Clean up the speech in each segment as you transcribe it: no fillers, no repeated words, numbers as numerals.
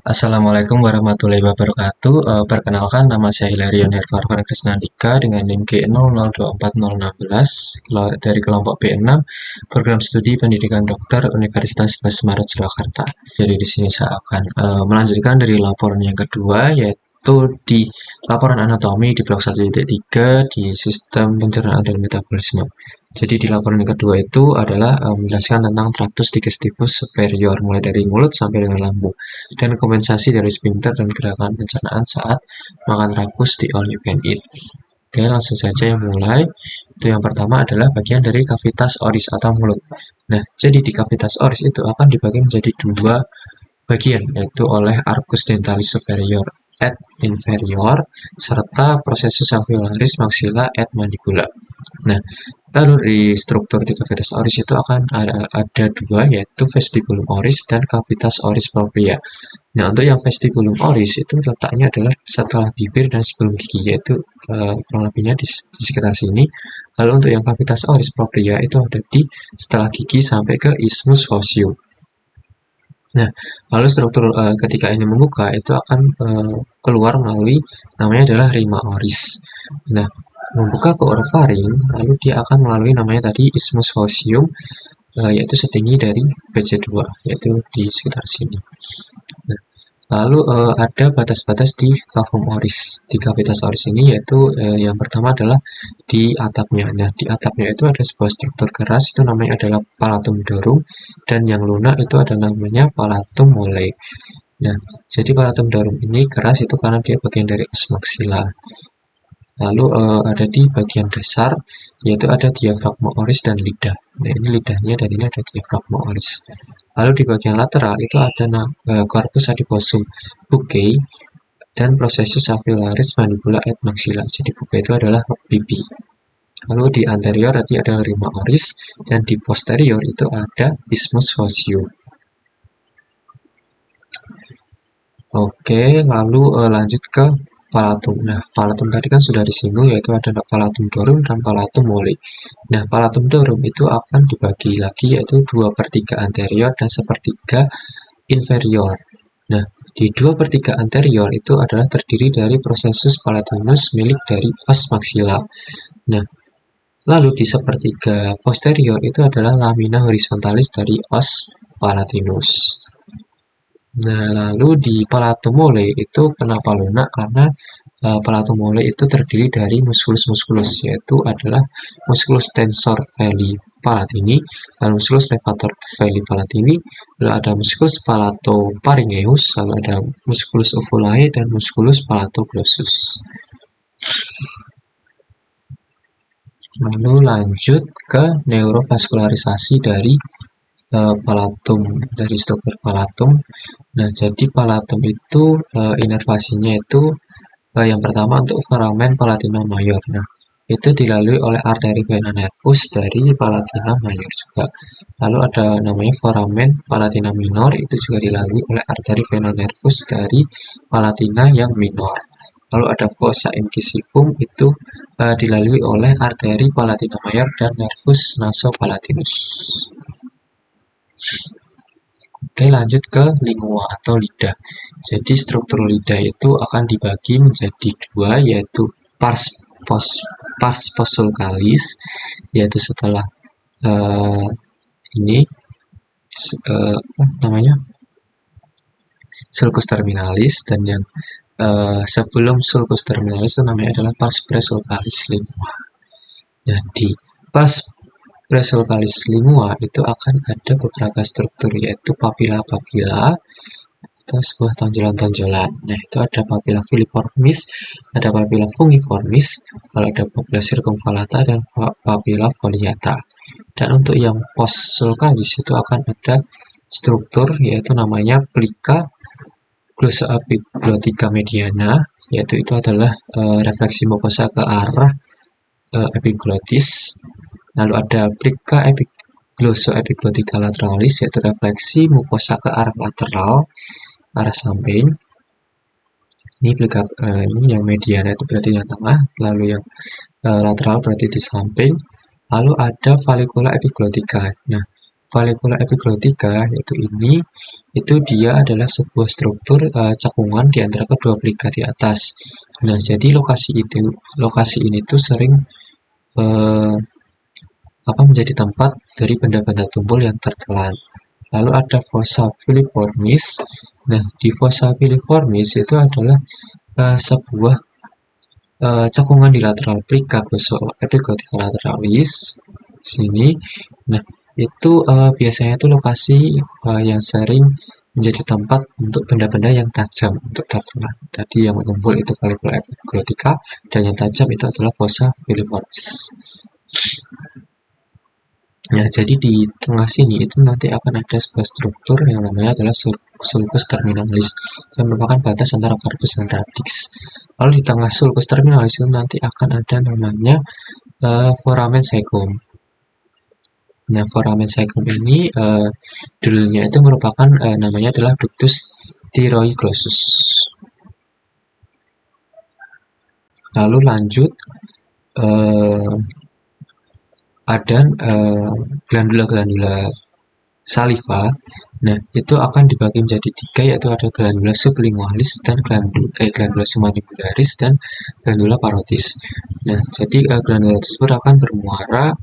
Assalamualaikum warahmatullahi wabarakatuh. Perkenalkan, nama saya Hilarion Hervarvan Krisnandika dengan NIM G0024016 dari kelompok B6 Program Studi Pendidikan Dokter Universitas 11 Maret Surakarta. Jadi di sini saya akan melanjutkan dari laporan yang kedua, yaitu di laporan anatomi di blok 1.3 di sistem pencernaan dan metabolisme. Jadi di laporan yang kedua itu adalah menjelaskan tentang traktus digestivus superior mulai dari mulut sampai dengan lambung dan kompensasi dari sphincter dan gerakan pencernaan saat makan rakus di all you can eat. Oke, langsung saja yang mulai. Itu yang pertama adalah bagian dari kavitas oris atau mulut. Nah, jadi di kavitas oris itu akan dibagi menjadi dua bagian, yaitu oleh arcus dentalis superior et inferior serta processus alveolaris maxilla et mandibula. Nah, lalu di struktur di cavitas oris itu akan ada dua, yaitu vestibulum oris dan cavitas oris propria. Nah, untuk yang vestibulum oris itu letaknya adalah setelah bibir dan sebelum gigi, yaitu kurang lebihnya di sekitar sini. Lalu untuk yang cavitas oris propria itu ada di setelah gigi sampai ke isthmus faucium. Nah, lalu struktur ketika ini membuka itu akan keluar melalui namanya adalah rima oris. Nah, membuka ke orofaring, lalu dia akan melalui namanya tadi isthmus faucium, yaitu setinggi dari VC2, yaitu di sekitar sini. Nah, lalu ada batas-batas di cavum oris. Di cavitas oris ini yaitu yang pertama adalah di atapnya. Nah, di atapnya itu ada sebuah struktur keras, itu namanya adalah palatum dorum, dan yang lunak itu ada namanya palatum mole. Nah, jadi palatum dorum ini keras itu karena dia bagian dari os maxilla. Lalu ada di bagian dasar, yaitu ada diafragma oris dan lidah. Nah, ini lidahnya dan ini ada diafragma oris. Lalu di bagian lateral itu ada corpus adiposum buccae dan processus alveolaris mandibula et maxilla. Jadi buccae itu adalah pipi. Lalu di anterior nanti ada rima oris dan di posterior itu ada isthmus faucium. Oke, lalu lanjut ke palatum. Nah, palatum tadi kan sudah disinggung, yaitu ada palatum dorum dan palatum mole. Nah, palatum dorum itu akan dibagi lagi, yaitu 2/3 anterior dan 1/3 inferior. Nah, di 2/3 anterior itu adalah terdiri dari processus palatinus milik dari os maxilla. Nah, lalu di 1/3 posterior itu adalah lamina horizontalis dari os palatinus. Nah, lalu di palatum mole itu kenapa lunak? Karena palatum mole itu terdiri dari musculus, yaitu adalah musculus tensor veli palatini, dan musculus levator veli palatini, lalu ada musculus palatopharyngeus, lalu ada musculus ovulae, dan musculus palatoglossus. Lalu lanjut ke neurovaskularisasi dari palatum, dari struktur palatum. Nah, jadi palatum itu inervasinya itu yang pertama untuk foramen palatina mayor. Nah, itu dilalui oleh arteri vena nervus dari palatina mayor juga. Lalu ada namanya foramen palatina minor, itu juga dilalui oleh arteri vena nervus dari palatina yang minor. Lalu ada fossa incisivum, itu dilalui oleh arteri palatina mayor dan nervus nasopalatinus. Oke, lanjut ke lingua atau lidah. Jadi struktur lidah itu akan dibagi menjadi dua, yaitu pars posulcalis, yaitu setelah ini namanya sulcus terminalis, dan yang sebelum sulcus terminalis itu namanya adalah pars presulcalis lingua. Jadi pars presulcalis lingua itu akan ada beberapa struktur, yaitu papila-papila atau sebuah tonjolan-tonjolan. Nah, itu ada papila filiformis, ada papila fungiformis, kalau ada papila circumvallata dan papila foliata. Dan untuk yang postsulcalis itu akan ada struktur, yaitu namanya plica glossoepiglotica mediana, yaitu itu adalah refleksi mukosa ke arah epiglotis. Lalu ada plica glossoepiglotica lateralis, yaitu refleksi mukosa ke arah lateral, arah samping. Ini plica ini yang mediana itu berarti yang tengah, lalu yang lateral berarti di samping. Lalu ada vallicula epiglotica. Nah, vallicula epiglotica yaitu ini itu dia adalah sebuah struktur cekungan di antara kedua peringkat di atas. Nah, jadi lokasi ini tuh sering eh, menjadi tempat dari benda-benda tumpul yang tertelan. Lalu ada fossa filiformis. Nah, di fossa filiformis itu adalah sebuah cekungan di lateral epiglottica lateralis sini. Nah, itu biasanya itu lokasi yang sering menjadi tempat untuk benda-benda yang tajam untuk tertelan. Tadi yang mengumpul itu valvula epiglottica, dan yang tajam itu adalah fossa filiformis. Ya, jadi di tengah sini itu nanti akan ada sebuah struktur yang namanya adalah sulcus terminalis, yang merupakan batas antara corpus dan radix. Lalu di tengah sulcus terminalis itu nanti akan ada namanya foramen caecum. Nah, foramen caecum ini dulunya itu merupakan namanya adalah ductus thyroglossus. Lalu lanjut ada glandula-glandula saliva. Nah, itu akan dibagi menjadi 3, yaitu ada glandula sublingualis dan glandula submandibularis dan glandula parotis. Nah, jadi glandula tersebut akan bermuara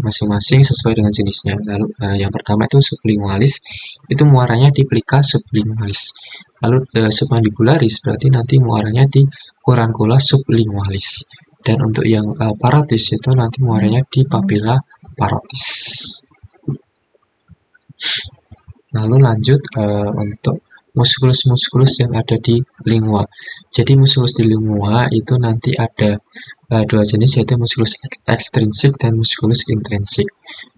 masing-masing sesuai dengan jenisnya. Lalu yang pertama itu sublingualis, itu muaranya di plica sublingualis. Lalu submandibularis berarti nanti muaranya di furancula sublingualis. Dan untuk yang parotis itu nanti muaranya di papilla parotis. Lalu lanjut untuk muskulus-muskulus yang ada di lingua. Jadi muskulus di lingua itu nanti ada dua jenis, yaitu muskulus ekstrinsik dan muskulus intrinsik.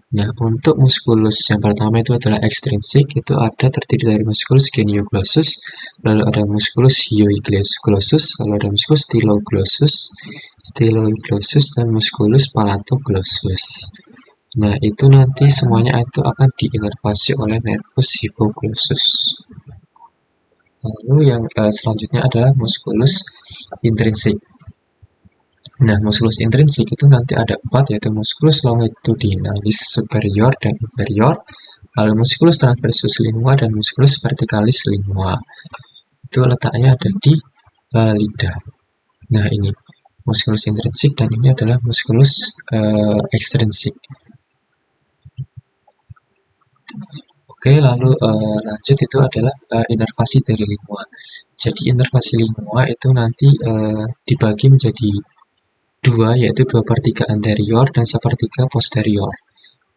Nah, untuk muskulus yang pertama itu adalah ekstrinsik, itu ada terdiri dari muskulus genioglossus, lalu ada muskulus hyoiglossus, lalu ada muskulus styloglossus, dan muskulus palatoglossus. Nah, itu nanti semuanya itu akan diinervasi oleh nervus hypoglossus. Lalu yang selanjutnya adalah muskulus intrinsik. Nah, muskulus intrinsik itu nanti ada 4, yaitu muskulus longitudinalis superior dan inferior, lalu muskulus transversus lingua, dan muskulus verticalis lingua. Itu letaknya ada di lidah. Nah, ini muskulus intrinsik, dan ini adalah muskulus ekstrinsik. Oke, lalu lanjut itu adalah inervasi dari lingua. Jadi inervasi lingua itu nanti dibagi menjadi 2, yaitu 2/3 anterior dan 1/3 posterior.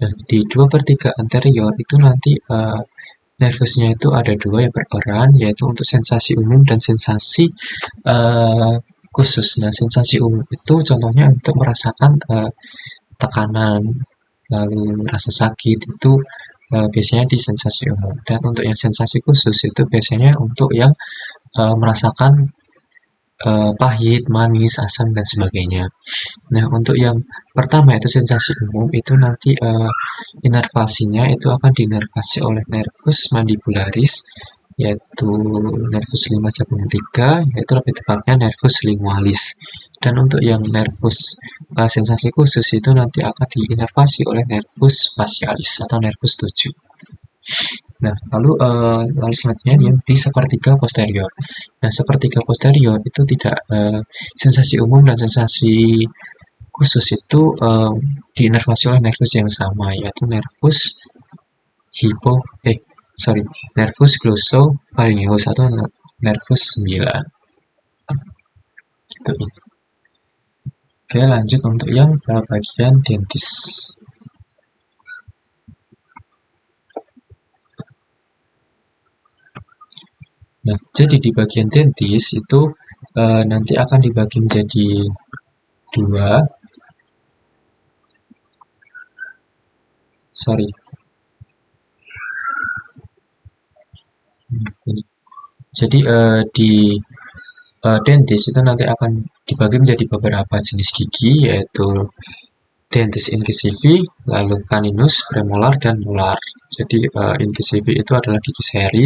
Nah, di 2/3 anterior itu nanti nervusnya itu ada 2 yang berperan, yaitu untuk sensasi umum dan sensasi khusus. Nah, sensasi umum itu contohnya untuk merasakan tekanan, lalu rasa sakit, itu biasanya di sensasi umum. Dan untuk yang sensasi khusus itu biasanya untuk yang merasakan pahit, manis, asam, dan sebagainya. Nah, untuk yang pertama itu sensasi umum, itu nanti inervasinya itu akan diinervasi oleh nervus mandibularis, yaitu nervus 5 cabang 3, yaitu lebih tepatnya nervus lingualis. Dan untuk yang nervus sensasi khusus itu nanti akan diinervasi oleh nervus facialis atau nervus 7. Nah, lalu selanjutnya yang di 1/3 posterior. Nah, 1/3 posterior itu tidak sensasi umum dan sensasi khusus itu diinervasi oleh nervus yang sama, yaitu nervus nervus glossopharyngeus atau nervus 9. Itu. Oke, lanjut untuk yang bagian dentis. Nah, jadi di bagian dentis itu nanti akan dibagi menjadi 2. Jadi di dentis itu nanti akan dibagi menjadi beberapa jenis gigi, yaitu dentis incisivi, lalu caninus, premolar, dan molar. Jadi incisivi itu adalah gigi seri,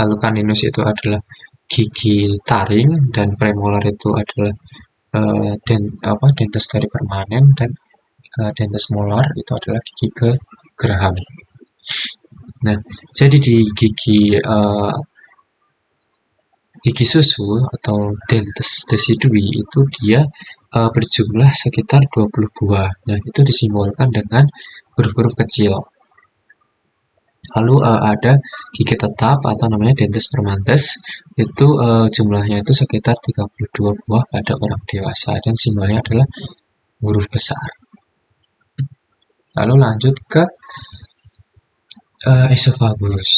lalu caninus itu adalah gigi taring, dan premolar itu adalah dentes dari permanen, dan dentes molar itu adalah gigi ke geraham. Nah, jadi di gigi susu atau dentes decidui itu dia berjumlah sekitar 20 buah. Nah, itu disimbolkan dengan huruf-huruf kecil. Lalu ada gigi tetap atau namanya dentes permantes, itu jumlahnya itu sekitar 32 buah pada orang dewasa dan simbolnya adalah huruf besar. Lalu lanjut ke esofagus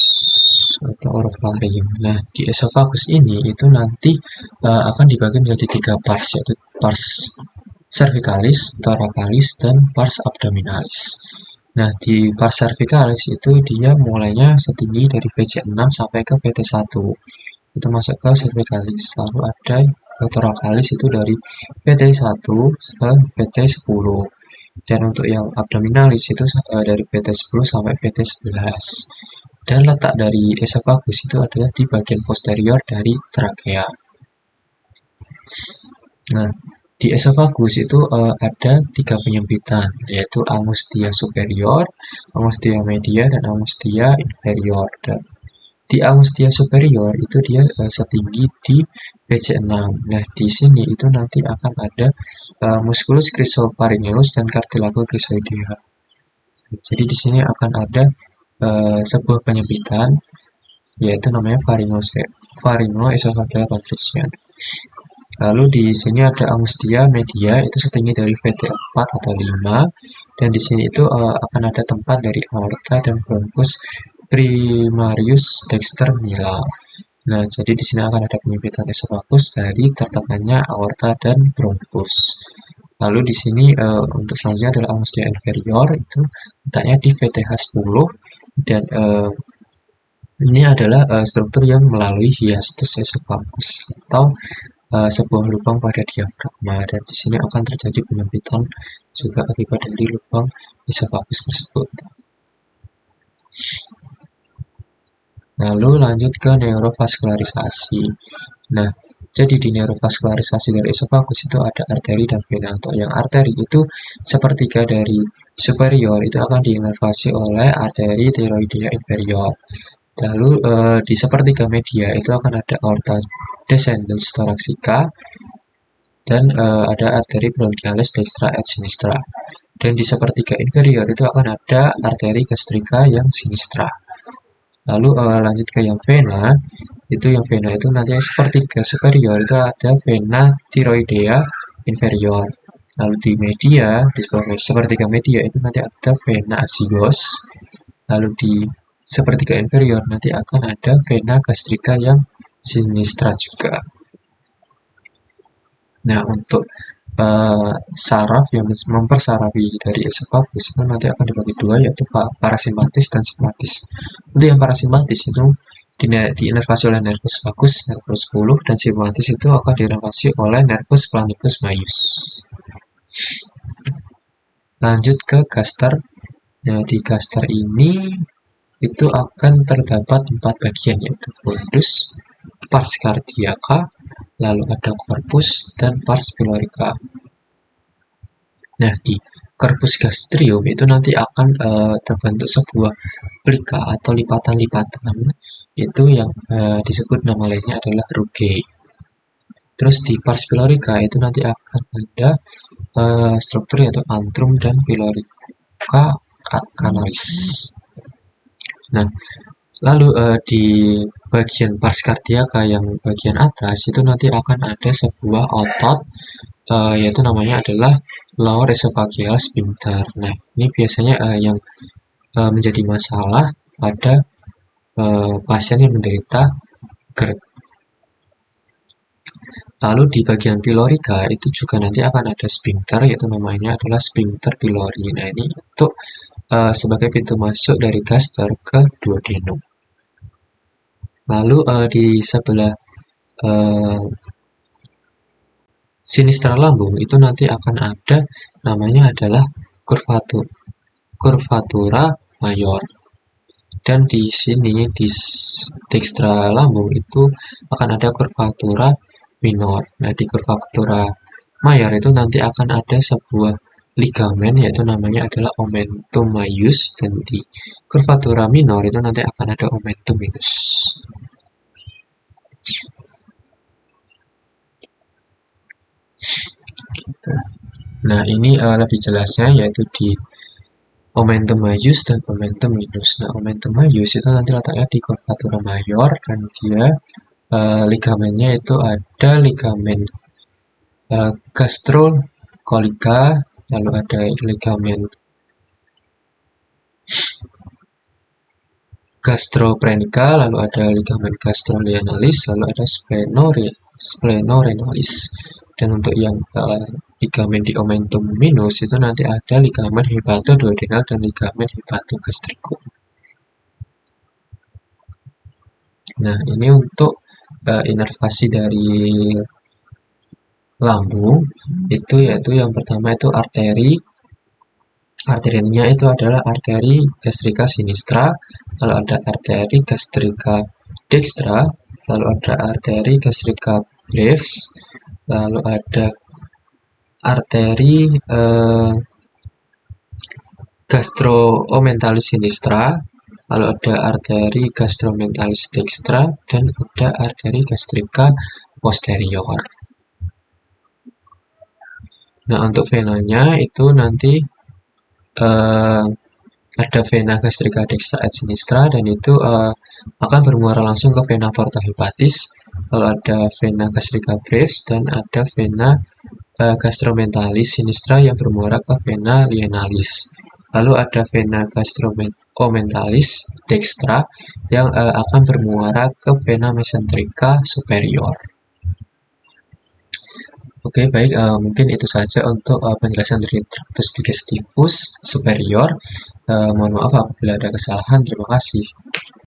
atau oropharynx. Nah, di esofagus ini itu nanti akan dibagi menjadi 3 pars, yaitu pars cervicalis, thoracalis, dan pars abdominalis. Nah, di pars cervicalis itu dia mulainya setinggi dari VC6 sampai ke VT1. Itu masuk ke cervicalis. Lalu ada thoracalis itu dari VT1 ke VT10. Dan untuk yang abdominalis itu dari VT10 sampai VT11. Dan letak dari esofagus itu adalah di bagian posterior dari trakea. Nah, di esofagus itu ada 3 penyempitan, yaitu angustia superior, angustia media, dan angustia inferior. Dan di angustia superior itu dia setinggi di VC6. Nah, di sini itu nanti akan ada musculus chrysopharyngeus dan cartilago chryssoidea. Jadi di sini akan ada sebuah penyempitan, yaitu namanya pharyngoesophageal constriction. Lalu di sini ada angustia media itu setinggi dari VT4 atau 5, dan di sini itu akan ada tempat dari aorta dan bronchus primarius dexter mila. Nah, jadi di sini akan ada penyempitan esofagus dari tertekannya aorta dan bronchus. Lalu di sini untuk selanjutnya adalah angustia inferior, itu letaknya di VTH10, dan ini adalah struktur yang melalui hiatus esofagus atau sebuah lubang pada diafragma, dan di sini akan terjadi penyempitan juga akibat dari lubang esofagus tersebut. Lalu lanjut ke neurovaskularisasi. Nah, jadi di neurovaskularisasi dari esofagus itu ada arteri dan vena. Untuk yang arteri itu sepertiga dari superior itu akan diinervasi oleh arteri thyroidea inferior. Lalu di sepertiga media itu akan ada aorta descendens thoracica dan ada arteri bronchialis dextra et sinistra. Dan di sepertiga inferior itu akan ada arteri gastrika yang sinistra. Lalu lanjut ke yang vena, itu yang vena itu nanti sepertiga superior itu ada vena thyroidea inferior. Lalu di media, di sepertiga media itu nanti ada vena azygos. Lalu di sepertiga inferior nanti akan ada vena gastrika yang sinistra juga. Nah, untuk saraf yang mempersarafi dari esofagus itu nanti akan dibagi dua, yaitu parasimpatis dan simpatis. Untuk yang parasimpatis itu diinervasi oleh nervus vagus, nervus 10, dan simpatis itu akan diinervasi oleh nervus planicus maius. Lanjut ke gaster. Nah, di gaster ini itu akan terdapat 4 bagian, yaitu fundus, pars cardiaca, lalu ada corpus, dan pars pylorica. Nah, di corpus gastrium itu nanti akan terbentuk sebuah plika atau lipatan-lipatan, itu yang disebut nama lainnya adalah rugae. Terus di pars pylorica itu nanti akan ada struktur yaitu antrum dan pylorica canalis. Nah, lalu di bagian pars cardiaca yang bagian atas itu nanti akan ada sebuah otot, yaitu namanya adalah lower esophageal sphincter. Nah, ini biasanya yang menjadi masalah pada pasien yang menderita GERD. Lalu di bagian pylorica itu juga nanti akan ada sphincter, yaitu namanya adalah sphincter pylori. Nah, ini untuk sebagai pintu masuk dari gaster ke duodenum. Lalu di sebelah sinistra lambung itu nanti akan ada namanya adalah curvatura mayor. Dan di sini di dextra lambung itu akan ada curvatura minor. Nah, di curvatura mayor itu nanti akan ada sebuah ligamen, yaitu namanya adalah omentum maius, dan di curvatura minor itu nanti akan ada omentum minus. Nah, ini lebih jelasnya yaitu di omentum maius dan omentum minus. Nah, omentum maius itu nanti letaknya di curvatura mayor, dan dia ligamennya itu ada ligamen gastrocolica, lalu ada ligamen gastroprenica, lalu ada ligamen gastrolinealis, lalu ada splenorenalis. Dan untuk yang ligamen di omentum minus itu nanti ada ligamen hepatoduodenal dan ligamen hepatogastricum. Nah, ini untuk inervasi dari lambung itu yaitu yang pertama itu arteri. Arterinya itu adalah arteri gastrika sinistra, lalu ada arteri gastrika dextra, lalu ada arteri gastrika brevis, lalu ada arteri gastromentalis sinistra, lalu ada arteri gastromentalis dextra, dan ada arteri gastrika posterior. Nah, untuk venanya itu nanti ada vena gastrika dextra et sinistra, dan itu akan bermuara langsung ke vena porta hepatis. Lalu ada vena gastrika brevis dan ada vena gastromentalis sinistra yang bermuara ke vena lienalis. Lalu ada vena gastromentalis dextra yang akan bermuara ke vena mesenterica superior. Oke, baik, mungkin itu saja untuk penjelasan dari tractus digestivus superior. Mohon maaf apabila ada kesalahan. Terima kasih.